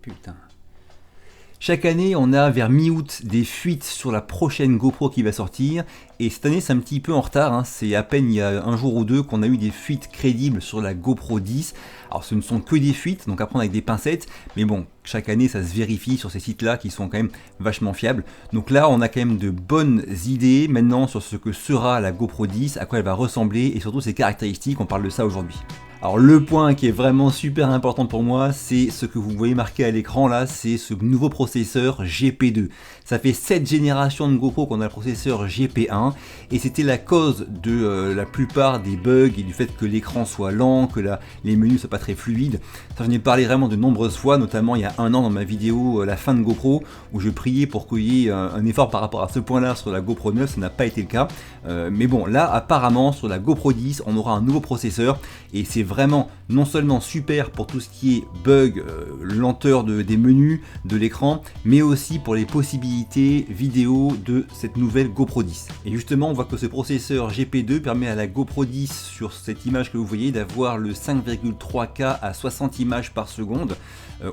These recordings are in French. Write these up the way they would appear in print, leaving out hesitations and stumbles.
Putain. Chaque année, on a vers mi-août des fuites sur la prochaine GoPro qui va sortir. Et cette année, c'est un petit peu en retard, hein. C'est à peine il y a un jour ou deux qu'on a eu des fuites crédibles sur la GoPro 10. Alors ce ne sont que des fuites, donc à prendre avec des pincettes. Mais bon, chaque année, ça se vérifie sur ces sites-là qui sont quand même vachement fiables. Donc là, on a quand même de bonnes idées maintenant sur ce que sera la GoPro 10, à quoi elle va ressembler et surtout ses caractéristiques. On parle de ça aujourd'hui. Alors le point qui est vraiment super important pour moi, c'est ce que vous voyez marqué à l'écran là, c'est ce nouveau processeur GP2. Ça fait 7 générations de GoPro qu'on a le processeur GP1 et c'était la cause de la plupart des bugs et du fait que l'écran soit lent, que les menus ne soient pas très fluides. Ça, j'en ai parlé vraiment de nombreuses fois, notamment il y a un an dans ma vidéo la fin de GoPro où je priais pour qu'il y ait un effort par rapport à ce point là sur la GoPro 9, ça n'a pas été le cas. Mais bon, là apparemment sur la GoPro 10 on aura un nouveau processeur et c'est vraiment non seulement super pour tout ce qui est bug, lenteur des menus, de l'écran, mais aussi pour les possibilités vidéo de cette nouvelle GoPro 10. Et justement, on voit que ce processeur GP2 permet à la GoPro 10, sur cette image que vous voyez, d'avoir le 5,3K à 60 images par seconde,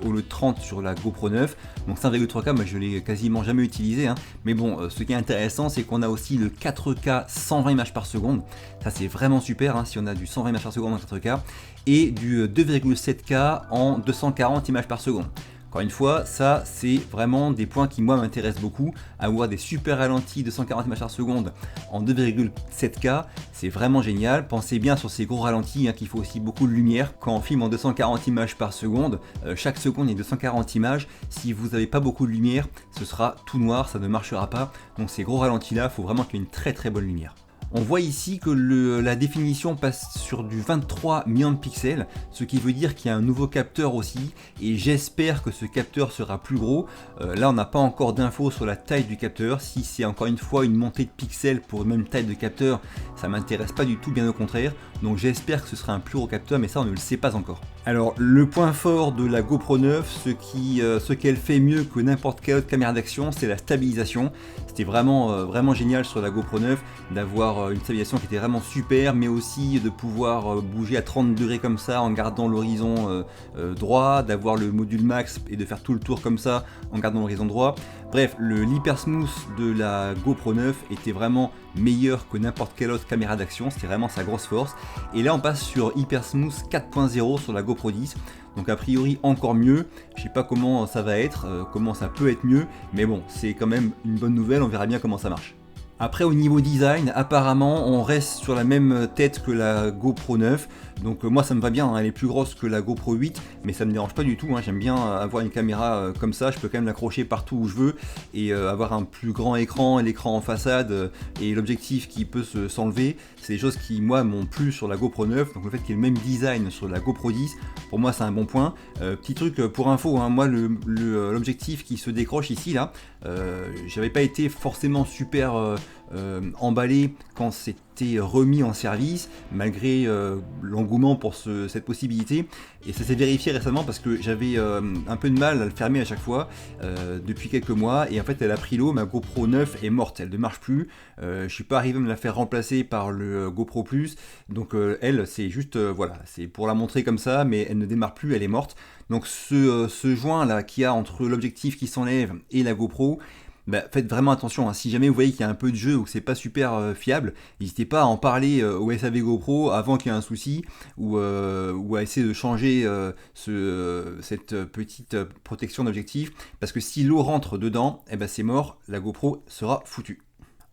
au lieu de 30 sur la GoPro 9. Donc 5,3K, moi je l'ai quasiment jamais utilisé, hein. Mais bon, ce qui est intéressant, c'est qu'on a aussi le 4K 120 images par seconde. Ça c'est vraiment super, hein, si on a du 120 images par seconde en 4K, et du 2,7K en 240 images par seconde. Encore une fois, ça c'est vraiment des points qui moi m'intéressent beaucoup. Avoir des super ralentis de 140 images par seconde en 2,7K, c'est vraiment génial. Pensez bien sur ces gros ralentis, hein, qu'il faut aussi beaucoup de lumière. Quand on filme en 240 images par seconde, chaque seconde il y a 240 images. Si vous n'avez pas beaucoup de lumière, ce sera tout noir, ça ne marchera pas. Donc ces gros ralentis là, il faut vraiment qu'il y ait une très très bonne lumière. On voit ici que la définition passe sur du 23 millions de pixels, ce qui veut dire qu'il y a un nouveau capteur aussi, et j'espère que ce capteur sera plus gros. Là on n'a pas encore d'infos sur la taille du capteur, si c'est encore une fois une montée de pixels pour une même taille de capteur, ça m'intéresse pas du tout, bien au contraire, donc j'espère que ce sera un plus gros capteur, mais ça on ne le sait pas encore. Alors le point fort de la GoPro 9, ce qu'elle fait mieux que n'importe quelle autre caméra d'action, c'est la stabilisation. C'était vraiment génial sur la GoPro 9 d'avoir une stabilisation qui était vraiment super, mais aussi de pouvoir bouger à 30 degrés comme ça en gardant l'horizon droit, d'avoir le module max et de faire tout le tour comme ça en gardant l'horizon droit. Bref, l'hyper smooth de la GoPro 9 était vraiment meilleur que n'importe quelle autre caméra d'action, c'était vraiment sa grosse force. Et là on passe sur hyper smooth 4.0 sur la GoPro 10, donc a priori encore mieux. Je sais pas comment ça va être, comment ça peut être mieux, mais bon, c'est quand même une bonne nouvelle, on verra bien comment ça marche. Après au niveau design, apparemment on reste sur la même tête que la GoPro 9, donc moi ça me va bien, hein, elle est plus grosse que la GoPro 8, mais ça me dérange pas du tout, hein. J'aime bien avoir une caméra comme ça, je peux quand même l'accrocher partout où je veux, et avoir un plus grand écran, l'écran en façade, et l'objectif qui peut s'enlever, c'est des choses qui moi m'ont plu sur la GoPro 9, donc le fait qu'il y ait le même design sur la GoPro 10, pour moi c'est un bon point. Petit truc pour info, hein, moi l'objectif qui se décroche ici là, j'avais pas été forcément super emballé quand c'était remis en service, malgré l'engouement pour cette possibilité, et ça s'est vérifié récemment parce que j'avais un peu de mal à le fermer à chaque fois depuis quelques mois, et en fait elle a pris l'eau, ma GoPro 9 est morte, elle ne marche plus, je suis pas arrivé à me la faire remplacer par le GoPro Plus, donc elle c'est juste voilà, c'est pour la montrer comme ça, mais elle ne démarre plus, elle est morte. Donc ce joint là qu'il y a entre l'objectif qui s'enlève et la GoPro, bah, faites vraiment attention, hein. Si jamais vous voyez qu'il y a un peu de jeu ou que c'est pas super fiable, n'hésitez pas à en parler au SAV GoPro avant qu'il y ait un souci, ou à essayer de changer cette petite protection d'objectif, parce que si l'eau rentre dedans, eh ben c'est mort, la GoPro sera foutue.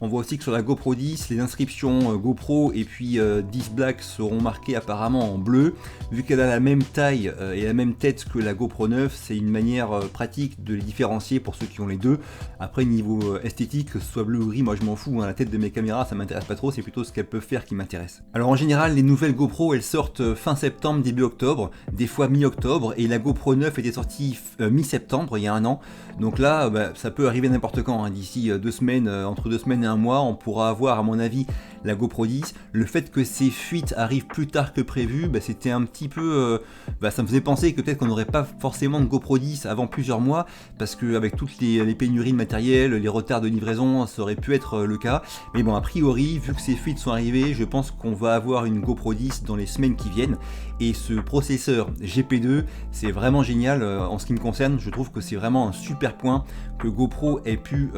On voit aussi que sur la GoPro 10, les inscriptions GoPro et puis 10 Black seront marquées apparemment en bleu. Vu qu'elle a la même taille et la même tête que la GoPro 9, c'est une manière pratique de les différencier pour ceux qui ont les deux. Après niveau esthétique, que ce soit bleu ou gris, moi je m'en fous, hein. La tête de mes caméras ça m'intéresse pas trop, c'est plutôt ce qu'elles peuvent faire qui m'intéresse. Alors en général, les nouvelles GoPro elles sortent fin septembre, début octobre, des fois mi-octobre, et la GoPro 9 était sortie mi-septembre, il y a un an. Donc là, ça peut arriver n'importe quand, hein. D'ici 2 semaines, entre 2 semaines et un mois, on pourra avoir à mon avis la GoPro 10. Le fait que ces fuites arrivent plus tard que prévu, c'était un petit peu... ça me faisait penser que peut-être qu'on n'aurait pas forcément de GoPro 10 avant plusieurs mois, parce qu'avec toutes les pénuries de matériel, les retards de livraison, ça aurait pu être le cas. Mais bon, a priori, vu que ces fuites sont arrivées, je pense qu'on va avoir une GoPro 10 dans les semaines qui viennent. Et ce processeur GP2, c'est vraiment génial en ce qui me concerne. Je trouve que c'est vraiment un super point que GoPro ait pu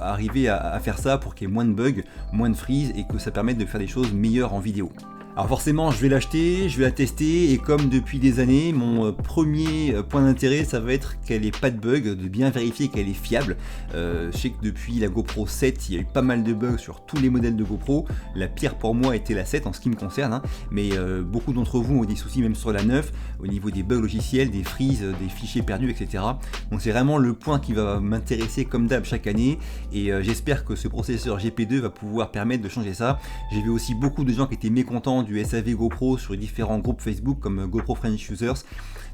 arriver à faire ça pour qu'il y ait moins de bugs, moins de freeze et que ça permette de faire des choses meilleures en vidéo. Alors forcément, je vais l'acheter, je vais la tester, et comme depuis des années, mon premier point d'intérêt, ça va être qu'elle n'ait pas de bugs, de bien vérifier qu'elle est fiable. Je sais que depuis la GoPro 7, il y a eu pas mal de bugs sur tous les modèles de GoPro. La pire pour moi était la 7 en ce qui me concerne, hein. Mais beaucoup d'entre vous ont des soucis même sur la 9, au niveau des bugs logiciels, des freezes, des fichiers perdus, etc. Donc c'est vraiment le point qui va m'intéresser comme d'hab chaque année, et j'espère que ce processeur GP2 va pouvoir permettre de changer ça. J'ai vu aussi beaucoup de gens qui étaient mécontents du SAV GoPro sur les différents groupes Facebook comme GoPro French Users.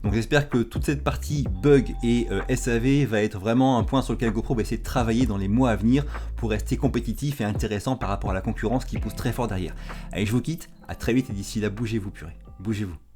Donc j'espère que toute cette partie bug et SAV va être vraiment un point sur lequel GoPro va essayer de travailler dans les mois à venir pour rester compétitif et intéressant par rapport à la concurrence qui pousse très fort derrière. Allez, je vous quitte, à très vite, et d'ici là, bougez-vous purée, bougez-vous.